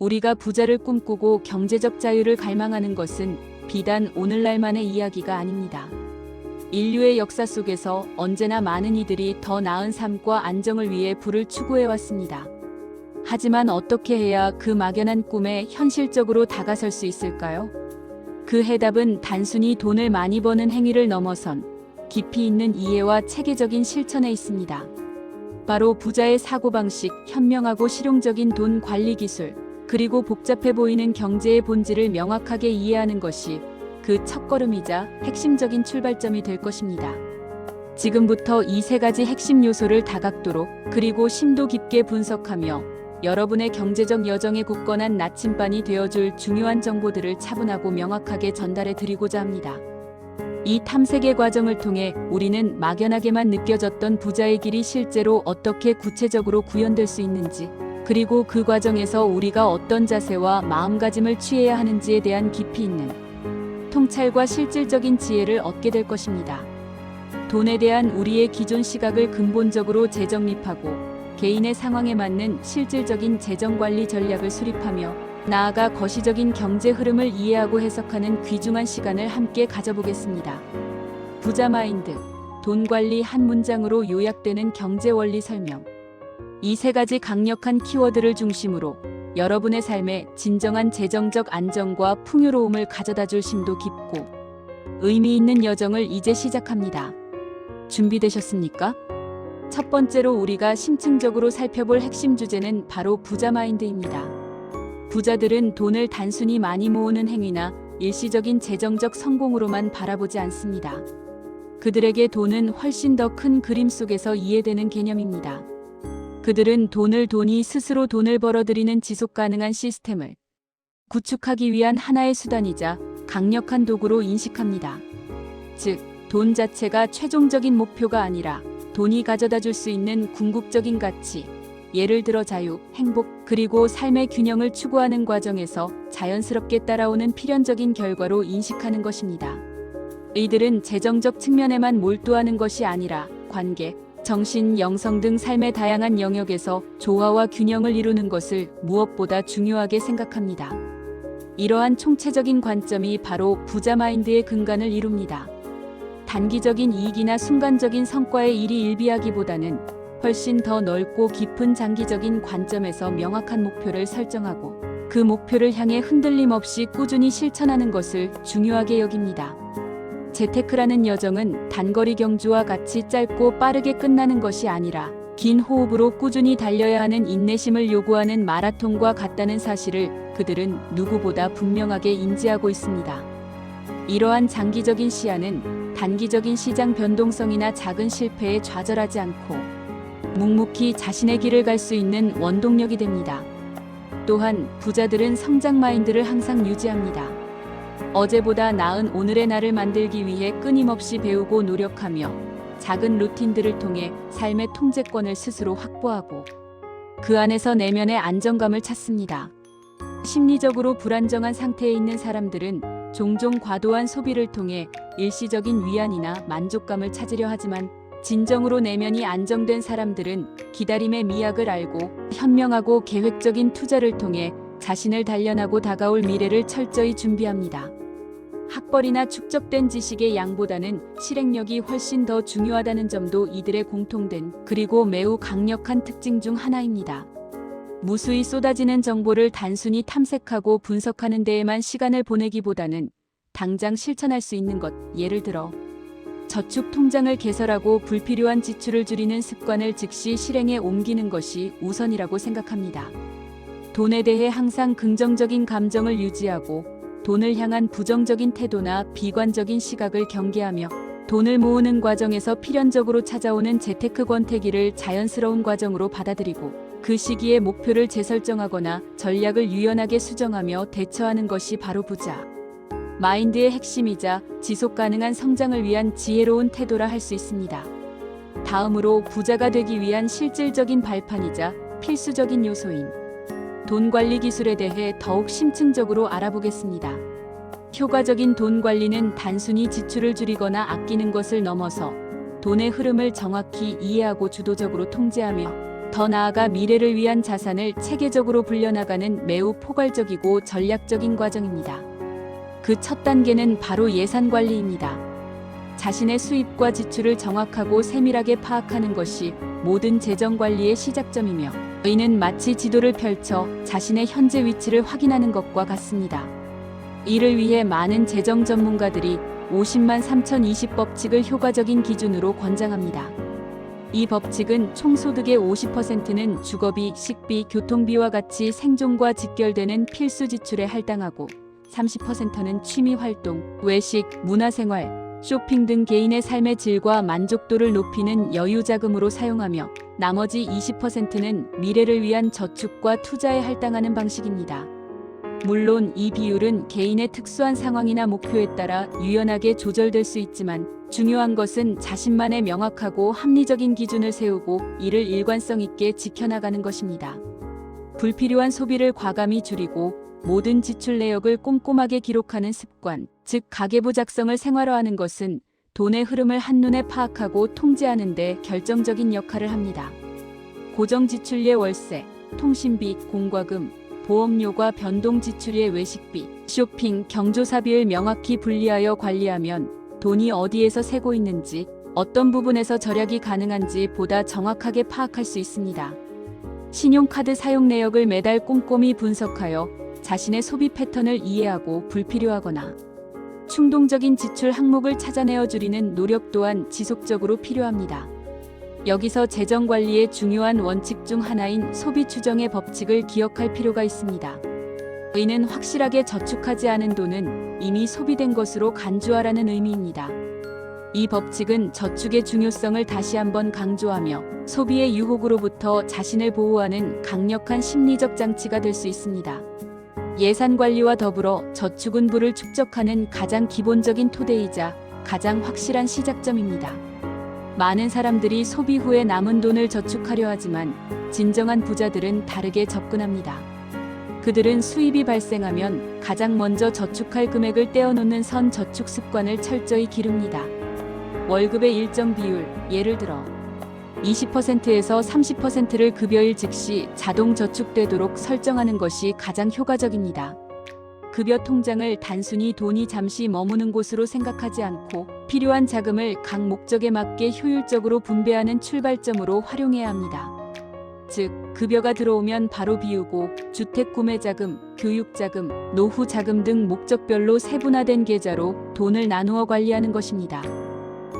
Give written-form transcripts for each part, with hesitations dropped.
우리가 부자를 꿈꾸고 경제적 자유를 갈망하는 것은 비단 오늘날만의 이야기가 아닙니다. 인류의 역사 속에서 언제나 많은 이들이 더 나은 삶과 안정을 위해 부를 추구해왔습니다. 하지만 어떻게 해야 그 막연한 꿈에 현실적으로 다가설 수 있을까요? 그 해답은 단순히 돈을 많이 버는 행위를 넘어선 깊이 있는 이해와 체계적인 실천에 있습니다. 바로 부자의 사고방식, 현명하고 실용적인 돈 관리 기술, 그리고 복잡해 보이는 경제의 본질을 명확하게 이해하는 것이 그 첫걸음이자 핵심적인 출발점이 될 것입니다. 지금부터 이 세 가지 핵심 요소를 다각도로 그리고 심도 깊게 분석하며 여러분의 경제적 여정에 굳건한 나침반이 되어줄 중요한 정보들을 차분하고 명확하게 전달해 드리고자 합니다. 이 탐색의 과정을 통해 우리는 막연하게만 느껴졌던 부자의 길이 실제로 어떻게 구체적으로 구현될 수 있는지, 그리고 그 과정에서 우리가 어떤 자세와 마음가짐을 취해야 하는지에 대한 깊이 있는 통찰과 실질적인 지혜를 얻게 될 것입니다. 돈에 대한 우리의 기존 시각을 근본적으로 재정립하고 개인의 상황에 맞는 실질적인 재정관리 전략을 수립하며 나아가 거시적인 경제 흐름을 이해하고 해석하는 귀중한 시간을 함께 가져보겠습니다. 부자 마인드, 돈 관리 한 문장으로 요약되는 경제 원리 설명. 이 세 가지 강력한 키워드를 중심으로 여러분의 삶에 진정한 재정적 안정과 풍요로움을 가져다줄 심도 깊고 의미 있는 여정을 이제 시작합니다. 준비되셨습니까? 첫 번째로 우리가 심층적으로 살펴볼 핵심 주제는 바로 부자 마인드입니다. 부자들은 돈을 단순히 많이 모으는 행위나 일시적인 재정적 성공으로만 바라보지 않습니다. 그들에게 돈은 훨씬 더 큰 그림 속에서 이해되는 개념입니다. 그들은 돈이 스스로 돈을 벌어들이는 지속 가능한 시스템을 구축하기 위한 하나의 수단이자 강력한 도구로 인식합니다. 즉, 돈 자체가 최종적인 목표가 아니라 돈이 가져다 줄 수 있는 궁극적인 가치, 예를 들어 자유, 행복, 그리고 삶의 균형을 추구하는 과정에서 자연스럽게 따라오는 필연적인 결과로 인식하는 것입니다. 이들은 재정적 측면에만 몰두하는 것이 아니라 관계, 정신, 영성 등 삶의 다양한 영역에서 조화와 균형을 이루는 것을 무엇보다 중요하게 생각합니다. 이러한 총체적인 관점이 바로 부자 마인드의 근간을 이룹니다. 단기적인 이익이나 순간적인 성과의 일희일비하기보다는 훨씬 더 넓고 깊은 장기적인 관점에서 명확한 목표를 설정하고 그 목표를 향해 흔들림 없이 꾸준히 실천하는 것을 중요하게 여깁니다. 재테크라는 여정은 단거리 경주와 같이 짧고 빠르게 끝나는 것이 아니라 긴 호흡으로 꾸준히 달려야 하는 인내심을 요구하는 마라톤과 같다는 사실을 그들은 누구보다 분명하게 인지하고 있습니다. 이러한 장기적인 시야는 단기적인 시장 변동성이나 작은 실패에 좌절하지 않고 묵묵히 자신의 길을 갈 수 있는 원동력이 됩니다. 또한 부자들은 성장 마인드를 항상 유지합니다. 어제보다 나은 오늘의 나를 만들기 위해 끊임없이 배우고 노력하며 작은 루틴들을 통해 삶의 통제권을 스스로 확보하고 그 안에서 내면의 안정감을 찾습니다. 심리적으로 불안정한 상태에 있는 사람들은 종종 과도한 소비를 통해 일시적인 위안이나 만족감을 찾으려 하지만 진정으로 내면이 안정된 사람들은 기다림의 미학을 알고 현명하고 계획적인 투자를 통해 자신을 단련하고 다가올 미래를 철저히 준비합니다. 학벌이나 축적된 지식의 양보다는 실행력이 훨씬 더 중요하다는 점도 이들의 공통된 그리고 매우 강력한 특징 중 하나입니다. 무수히 쏟아지는 정보를 단순히 탐색하고 분석하는 데에만 시간을 보내기보다는 당장 실천할 수 있는 것, 예를 들어 저축 통장을 개설하고 불필요한 지출을 줄이는 습관을 즉시 실행에 옮기는 것이 우선이라고 생각합니다. 돈에 대해 항상 긍정적인 감정을 유지하고 돈을 향한 부정적인 태도나 비관적인 시각을 경계하며 돈을 모으는 과정에서 필연적으로 찾아오는 재테크 권태기를 자연스러운 과정으로 받아들이고 그 시기에 목표를 재설정하거나 전략을 유연하게 수정하며 대처하는 것이 바로 부자 마인드의 핵심이자 지속 가능한 성장을 위한 지혜로운 태도라 할 수 있습니다. 다음으로 부자가 되기 위한 실질적인 발판이자 필수적인 요소인 돈 관리 기술에 대해 더욱 심층적으로 알아보겠습니다. 효과적인 돈 관리는 단순히 지출을 줄이거나 아끼는 것을 넘어서 돈의 흐름을 정확히 이해하고 주도적으로 통제하며 더 나아가 미래를 위한 자산을 체계적으로 불려나가는 매우 포괄적이고 전략적인 과정입니다. 그 첫 단계는 바로 예산 관리입니다. 자신의 수입과 지출을 정확하고 세밀하게 파악하는 것이 모든 재정 관리의 시작점이며, 이는 마치 지도를 펼쳐 자신의 현재 위치를 확인하는 것과 같습니다. 이를 위해 많은 재정 전문가들이 50만 3020 법칙을 효과적인 기준으로 권장합니다. 이 법칙은 총 소득의 50%는 주거비, 식비, 교통비와 같이 생존과 직결되는 필수 지출에 할당하고 30%는 취미 활동, 외식, 문화생활, 쇼핑 등 개인의 삶의 질과 만족도를 높이는 여유 자금으로 사용하며, 나머지 20%는 미래를 위한 저축과 투자에 할당하는 방식입니다. 물론 이 비율은 개인의 특수한 상황이나 목표에 따라 유연하게 조절될 수 있지만, 중요한 것은 자신만의 명확하고 합리적인 기준을 세우고 이를 일관성 있게 지켜나가는 것입니다. 불필요한 소비를 과감히 줄이고 모든 지출 내역을 꼼꼼하게 기록하는 습관, 즉 가계부 작성을 생활화하는 것은 돈의 흐름을 한눈에 파악하고 통제하는 데 결정적인 역할을 합니다. 고정 지출의 월세, 통신비, 공과금, 보험료과 변동 지출의 외식비, 쇼핑, 경조사비를 명확히 분리하여 관리하면 돈이 어디에서 새고 있는지, 어떤 부분에서 절약이 가능한지 보다 정확하게 파악할 수 있습니다. 신용카드 사용 내역을 매달 꼼꼼히 분석하여 자신의 소비 패턴을 이해하고 불필요하거나 충동적인 지출 항목을 찾아내어 줄이는 노력 또한 지속적으로 필요합니다. 여기서 재정 관리의 중요한 원칙 중 하나인 소비 추정의 법칙을 기억할 필요가 있습니다. 이는 확실하게 저축하지 않은 돈은 이미 소비된 것으로 간주하라는 의미입니다. 이 법칙은 저축의 중요성을 다시 한번 강조하며 소비의 유혹으로부터 자신을 보호하는 강력한 심리적 장치가 될 수 있습니다. 예산 관리와 더불어 저축은 부를 축적하는 가장 기본적인 토대이자 가장 확실한 시작점입니다. 많은 사람들이 소비 후에 남은 돈을 저축하려 하지만 진정한 부자들은 다르게 접근합니다. 그들은 수입이 발생하면 가장 먼저 저축할 금액을 떼어놓는 선 저축 습관을 철저히 기릅니다. 월급의 일정 비율, 예를 들어 20%에서 30%를 급여일 즉시 자동 저축되도록 설정하는 것이 가장 효과적입니다. 급여 통장을 단순히 돈이 잠시 머무는 곳으로 생각하지 않고 필요한 자금을 각 목적에 맞게 효율적으로 분배하는 출발점으로 활용해야 합니다. 즉, 급여가 들어오면 바로 비우고 주택 구매 자금, 교육 자금, 노후 자금 등 목적별로 세분화된 계좌로 돈을 나누어 관리하는 것입니다.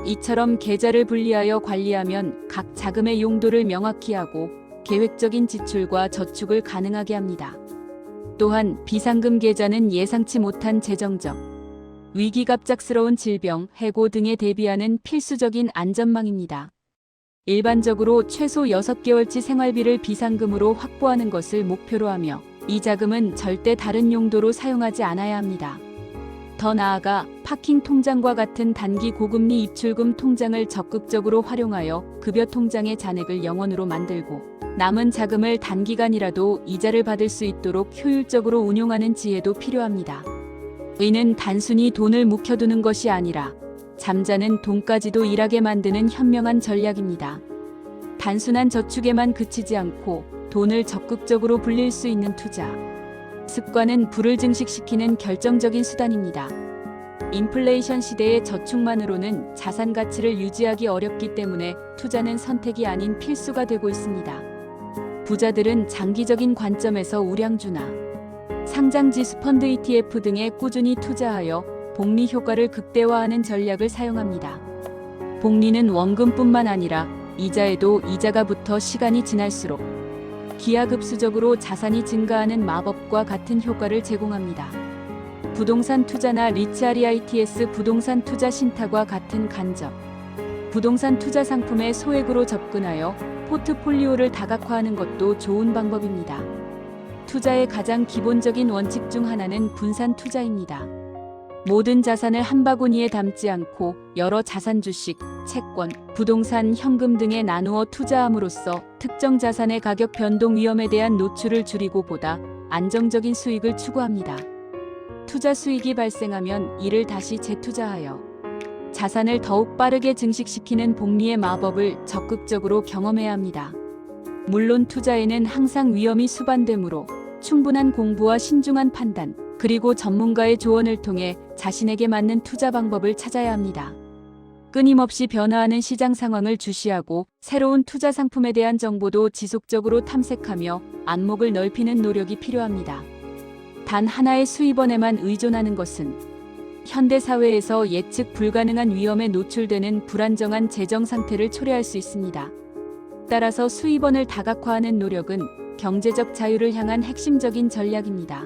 이처럼 계좌를 분리하여 관리하면 각 자금의 용도를 명확히 하고 계획적인 지출과 저축을 가능하게 합니다. 또한 비상금 계좌는 예상치 못한 재정적 위기, 갑작스러운 질병, 해고 등에 대비하는 필수적인 안전망입니다. 일반적으로 최소 6개월치 생활비를 비상금으로 확보하는 것을 목표로 하며, 이 자금은 절대 다른 용도로 사용하지 않아야 합니다. 더 나아가 파킹 통장과 같은 단기 고금리 입출금 통장을 적극적으로 활용하여 급여 통장의 잔액을 0원으로 만들고 남은 자금을 단기간이라도 이자를 받을 수 있도록 효율적으로 운용하는 지혜도 필요합니다. 이는 단순히 돈을 묵혀두는 것이 아니라 잠자는 돈까지도 일하게 만드는 현명한 전략입니다. 단순한 저축에만 그치지 않고 돈을 적극적으로 불릴 수 있는 투자 습관은 부를 증식시키는 결정적인 수단입니다. 인플레이션 시대의 저축만으로는 자산 가치를 유지하기 어렵기 때문에 투자는 선택이 아닌 필수가 되고 있습니다. 부자들은 장기적인 관점에서 우량주나 상장지수 펀드 ETF 등에 꾸준히 투자하여 복리 효과를 극대화하는 전략을 사용합니다. 복리는 원금뿐만 아니라 이자에도 이자가 붙어 시간이 지날수록 기하급수적으로 자산이 증가하는 마법과 같은 효과를 제공합니다. 부동산 투자나 리츠REITs 부동산 투자 신탁과 같은 간접 부동산 투자 상품의 소액으로 접근하여 포트폴리오를 다각화하는 것도 좋은 방법입니다. 투자의 가장 기본적인 원칙 중 하나는 분산 투자입니다. 모든 자산을 한 바구니에 담지 않고 여러 자산, 주식, 채권, 부동산, 현금 등에 나누어 투자함으로써 특정 자산의 가격 변동 위험에 대한 노출을 줄이고 보다 안정적인 수익을 추구합니다. 투자 수익이 발생하면 이를 다시 재투자하여 자산을 더욱 빠르게 증식시키는 복리의 마법을 적극적으로 경험해야 합니다. 물론 투자에는 항상 위험이 수반되므로 충분한 공부와 신중한 판단, 그리고 전문가의 조언을 통해 자신에게 맞는 투자 방법을 찾아야 합니다. 끊임없이 변화하는 시장 상황을 주시하고 새로운 투자 상품에 대한 정보도 지속적으로 탐색하며 안목을 넓히는 노력이 필요합니다. 단 하나의 수입원에만 의존하는 것은 현대 사회에서 예측 불가능한 위험에 노출되는 불안정한 재정 상태를 초래할 수 있습니다. 따라서 수입원을 다각화하는 노력은 경제적 자유를 향한 핵심적인 전략입니다.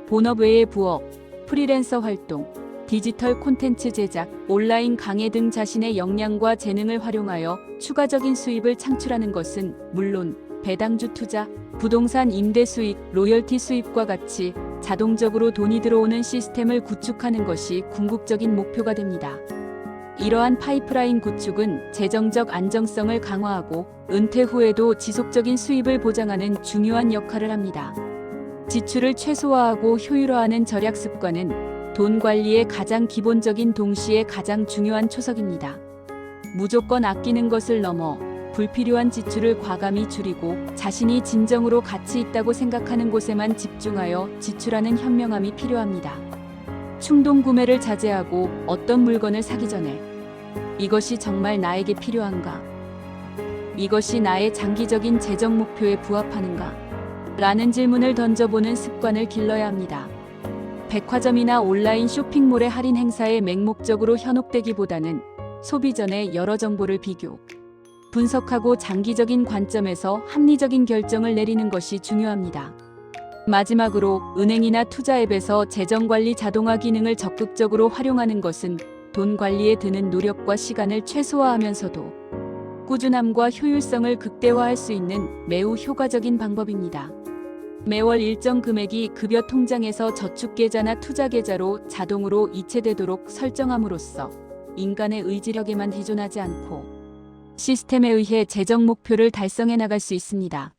본업 외의 부업, 프리랜서 활동, 디지털 콘텐츠 제작, 온라인 강의 등 자신의 역량과 재능을 활용하여 추가적인 수입을 창출하는 것은 물론 배당주 투자, 부동산 임대 수익, 로열티 수입과 같이 자동적으로 돈이 들어오는 시스템을 구축하는 것이 궁극적인 목표가 됩니다. 이러한 파이프라인 구축은 재정적 안정성을 강화하고 은퇴 후에도 지속적인 수입을 보장하는 중요한 역할을 합니다. 지출을 최소화하고 효율화하는 절약 습관은 돈 관리의 가장 기본적인 동시에 가장 중요한 초석입니다. 무조건 아끼는 것을 넘어 불필요한 지출을 과감히 줄이고 자신이 진정으로 가치 있다고 생각하는 곳에만 집중하여 지출하는 현명함이 필요합니다. 충동 구매를 자제하고 어떤 물건을 사기 전에 이것이 정말 나에게 필요한가? 이것이 나의 장기적인 재정 목표에 부합하는가? 라는 질문을 던져보는 습관을 길러야 합니다. 백화점이나 온라인 쇼핑몰의 할인 행사에 맹목적으로 현혹되기보다는 소비 전에 여러 정보를 비교, 분석하고 장기적인 관점에서 합리적인 결정을 내리는 것이 중요합니다. 마지막으로 은행이나 투자 앱에서 재정관리 자동화 기능을 적극적으로 활용하는 것은 돈 관리에 드는 노력과 시간을 최소화하면서도 꾸준함과 효율성을 극대화할 수 있는 매우 효과적인 방법입니다. 매월 일정 금액이 급여 통장에서 저축계좌나 투자계좌로 자동으로 이체되도록 설정함으로써 인간의 의지력에만 의존하지 않고 시스템에 의해 재정 목표를 달성해 나갈 수 있습니다.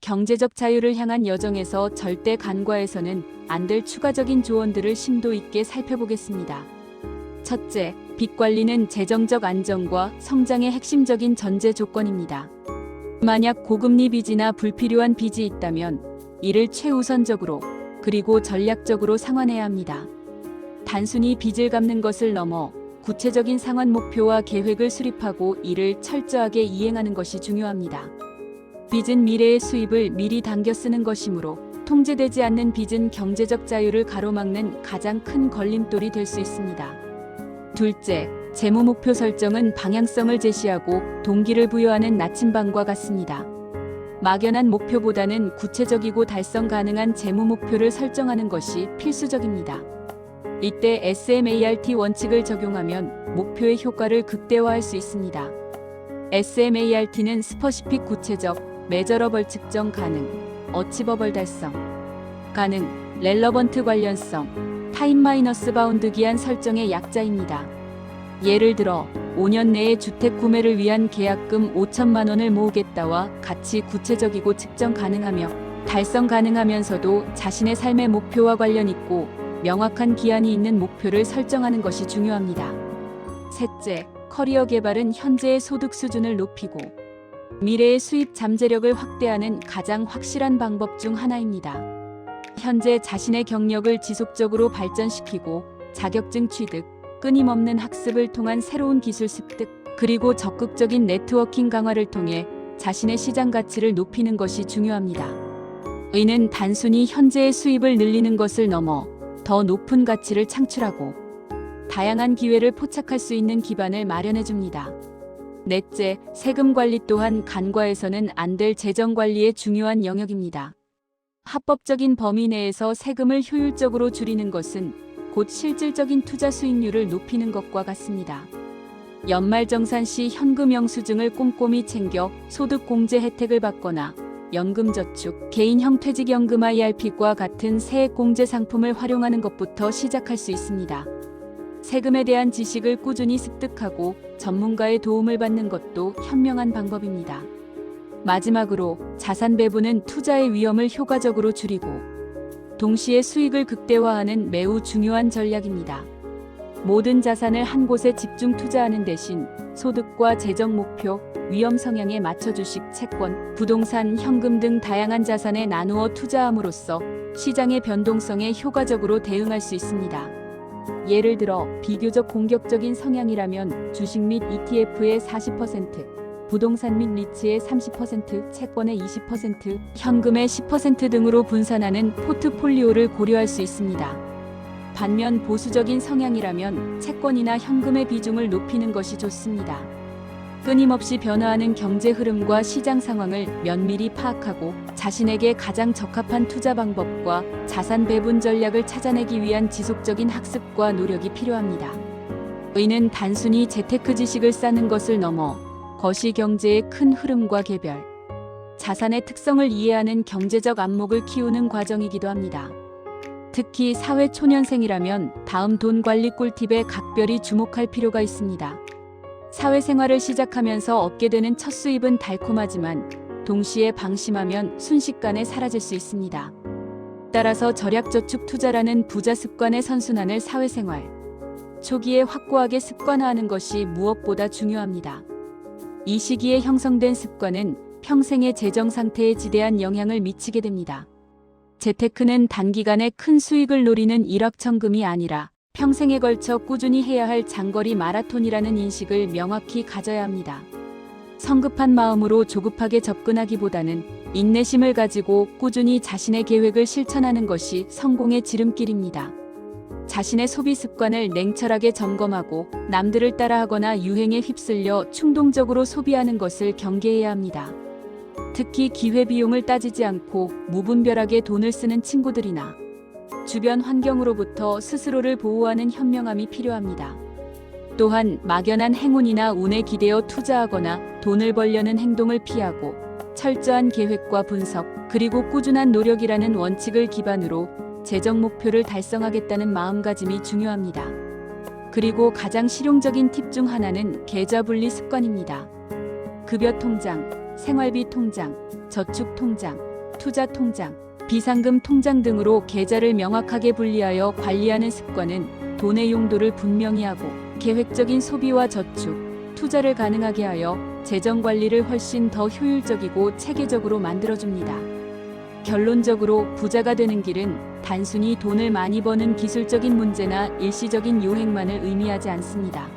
경제적 자유를 향한 여정에서 절대 간과해서는 안 될 추가적인 조언들을 심도 있게 살펴보겠습니다. 첫째, 빚 관리는 재정적 안정과 성장의 핵심적인 전제 조건입니다. 만약 고금리 빚이나 불필요한 빚이 있다면 이를 최우선적으로 그리고 전략적으로 상환해야 합니다. 단순히 빚을 갚는 것을 넘어 구체적인 상환 목표와 계획을 수립하고 이를 철저하게 이행하는 것이 중요합니다. 빚은 미래의 수입을 미리 당겨 쓰는 것이므로 통제되지 않는 빚은 경제적 자유를 가로막는 가장 큰 걸림돌이 될 수 있습니다. 둘째, 재무 목표 설정은 방향성을 제시하고 동기를 부여하는 나침반과 같습니다. 막연한 목표보다는 구체적이고 달성 가능한 재무 목표를 설정하는 것이 필수적입니다. 이때 SMART 원칙을 적용하면 목표의 효과를 극대화할 수 있습니다. SMART는 스퍼시픽 구체적, 메저러벌 측정 가능, 어치버벌 달성 가능, 렐러번트 관련성, 타임 마이너스 바운드 기한 설정의 약자입니다. 예를 들어 5년 내에 주택 구매를 위한 계약금 5천만 원을 모으겠다와 같이 구체적이고 측정 가능하며 달성 가능하면서도 자신의 삶의 목표와 관련 있고 명확한 기한이 있는 목표를 설정하는 것이 중요합니다. 셋째, 커리어 개발은 현재의 소득 수준을 높이고 미래의 수입 잠재력을 확대하는 가장 확실한 방법 중 하나입니다. 현재 자신의 경력을 지속적으로 발전시키고 자격증 취득, 끊임없는 학습을 통한 새로운 기술 습득, 그리고 적극적인 네트워킹 강화를 통해 자신의 시장 가치를 높이는 것이 중요합니다. 이는 단순히 현재의 수입을 늘리는 것을 넘어 더 높은 가치를 창출하고 다양한 기회를 포착할 수 있는 기반을 마련해 줍니다. 넷째, 세금 관리 또한 간과해서는 안 될 재정 관리의 중요한 영역입니다. 합법적인 범위 내에서 세금을 효율적으로 줄이는 것은 곧 실질적인 투자 수익률을 높이는 것과 같습니다. 연말정산 시 현금 영수증을 꼼꼼히 챙겨 소득공제 혜택을 받거나 연금저축, 개인형 퇴직연금 IRP과 같은 세액공제 상품을 활용하는 것부터 시작할 수 있습니다. 세금에 대한 지식을 꾸준히 습득하고 전문가의 도움을 받는 것도 현명한 방법입니다. 마지막으로 자산 배분은 투자의 위험을 효과적으로 줄이고 동시에 수익을 극대화하는 매우 중요한 전략입니다. 모든 자산을 한 곳에 집중 투자하는 대신 소득과 재정 목표, 위험 성향에 맞춰 주식, 채권, 부동산, 현금 등 다양한 자산에 나누어 투자함으로써 시장의 변동성에 효과적으로 대응할 수 있습니다. 예를 들어 비교적 공격적인 성향이라면 주식 및 ETF의 40%, 부동산 및 리츠의 30%, 채권의 20%, 현금의 10% 등으로 분산하는 포트폴리오를 고려할 수 있습니다. 반면 보수적인 성향이라면 채권이나 현금의 비중을 높이는 것이 좋습니다. 끊임없이 변화하는 경제 흐름과 시장 상황을 면밀히 파악하고 자신에게 가장 적합한 투자 방법과 자산 배분 전략을 찾아내기 위한 지속적인 학습과 노력이 필요합니다. 이는 단순히 재테크 지식을 쌓는 것을 넘어 거시 경제의 큰 흐름과 개별, 자산의 특성을 이해하는 경제적 안목을 키우는 과정이기도 합니다. 특히 사회 초년생이라면 다음 돈 관리 꿀팁에 각별히 주목할 필요가 있습니다. 사회생활을 시작하면서 얻게 되는 첫 수입은 달콤하지만 동시에 방심하면 순식간에 사라질 수 있습니다. 따라서 절약저축 투자라는 부자 습관의 선순환을 사회생활 초기에 확고하게 습관화하는 것이 무엇보다 중요합니다. 이 시기에 형성된 습관은 평생의 재정 상태에 지대한 영향을 미치게 됩니다. 재테크는 단기간에 큰 수익을 노리는 일확천금이 아니라 평생에 걸쳐 꾸준히 해야 할 장거리 마라톤이라는 인식을 명확히 가져야 합니다. 성급한 마음으로 조급하게 접근하기보다는 인내심을 가지고 꾸준히 자신의 계획을 실천하는 것이 성공의 지름길입니다. 자신의 소비 습관을 냉철하게 점검하고 남들을 따라하거나 유행에 휩쓸려 충동적으로 소비하는 것을 경계해야 합니다. 특히 기회비용을 따지지 않고 무분별하게 돈을 쓰는 친구들이나 주변 환경으로부터 스스로를 보호하는 현명함이 필요합니다. 또한 막연한 행운이나 운에 기대어 투자하거나 돈을 벌려는 행동을 피하고 철저한 계획과 분석, 그리고 꾸준한 노력이라는 원칙을 기반으로 재정 목표를 달성하겠다는 마음가짐이 중요합니다. 그리고 가장 실용적인 팁 중 하나는 계좌 분리 습관입니다. 급여 통장, 생활비 통장, 저축 통장, 투자 통장, 비상금 통장 등으로 계좌를 명확하게 분리하여 관리하는 습관은 돈의 용도를 분명히 하고 계획적인 소비와 저축, 투자를 가능하게 하여 재정 관리를 훨씬 더 효율적이고 체계적으로 만들어줍니다. 결론적으로 부자가 되는 길은 단순히 돈을 많이 버는 기술적인 문제나 일시적인 요행만을 의미하지 않습니다.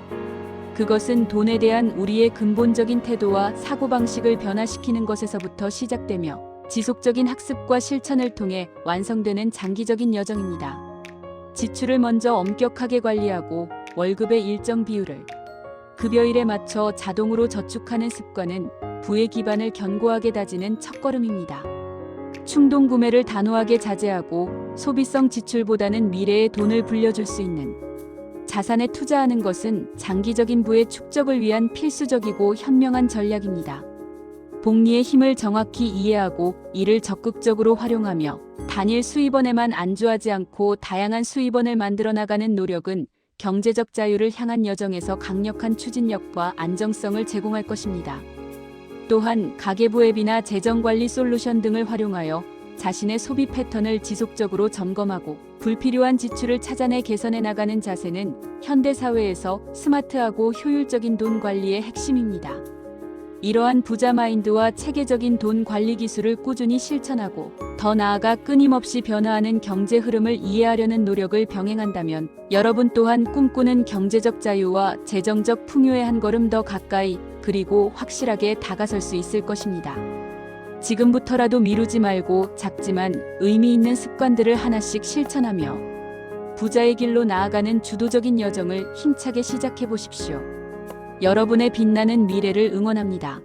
그것은 돈에 대한 우리의 근본적인 태도와 사고방식을 변화시키는 것에서부터 시작되며 지속적인 학습과 실천을 통해 완성되는 장기적인 여정입니다. 지출을 먼저 엄격하게 관리하고 월급의 일정 비율을 급여일에 맞춰 자동으로 저축하는 습관은 부의 기반을 견고하게 다지는 첫걸음입니다. 충동 구매를 단호하게 자제하고 소비성 지출보다는 미래에 돈을 불려줄 수 있는 자산에 투자하는 것은 장기적인 부의 축적을 위한 필수적이고 현명한 전략입니다. 복리의 힘을 정확히 이해하고 이를 적극적으로 활용하며 단일 수입원에만 안주하지 않고 다양한 수입원을 만들어 나가는 노력은 경제적 자유를 향한 여정에서 강력한 추진력과 안정성을 제공할 것입니다. 또한 가계부 앱이나 재정관리 솔루션 등을 활용하여 자신의 소비 패턴을 지속적으로 점검하고 불필요한 지출을 찾아내 개선해 나가는 자세는 현대사회에서 스마트하고 효율적인 돈 관리의 핵심입니다. 이러한 부자 마인드와 체계적인 돈 관리 기술을 꾸준히 실천하고 더 나아가 끊임없이 변화하는 경제 흐름을 이해하려는 노력을 병행한다면 여러분 또한 꿈꾸는 경제적 자유와 재정적 풍요에 한 걸음 더 가까이 그리고 확실하게 다가설 수 있을 것입니다. 지금부터라도 미루지 말고 작지만 의미 있는 습관들을 하나씩 실천하며 부자의 길로 나아가는 주도적인 여정을 힘차게 시작해 보십시오. 여러분의 빛나는 미래를 응원합니다.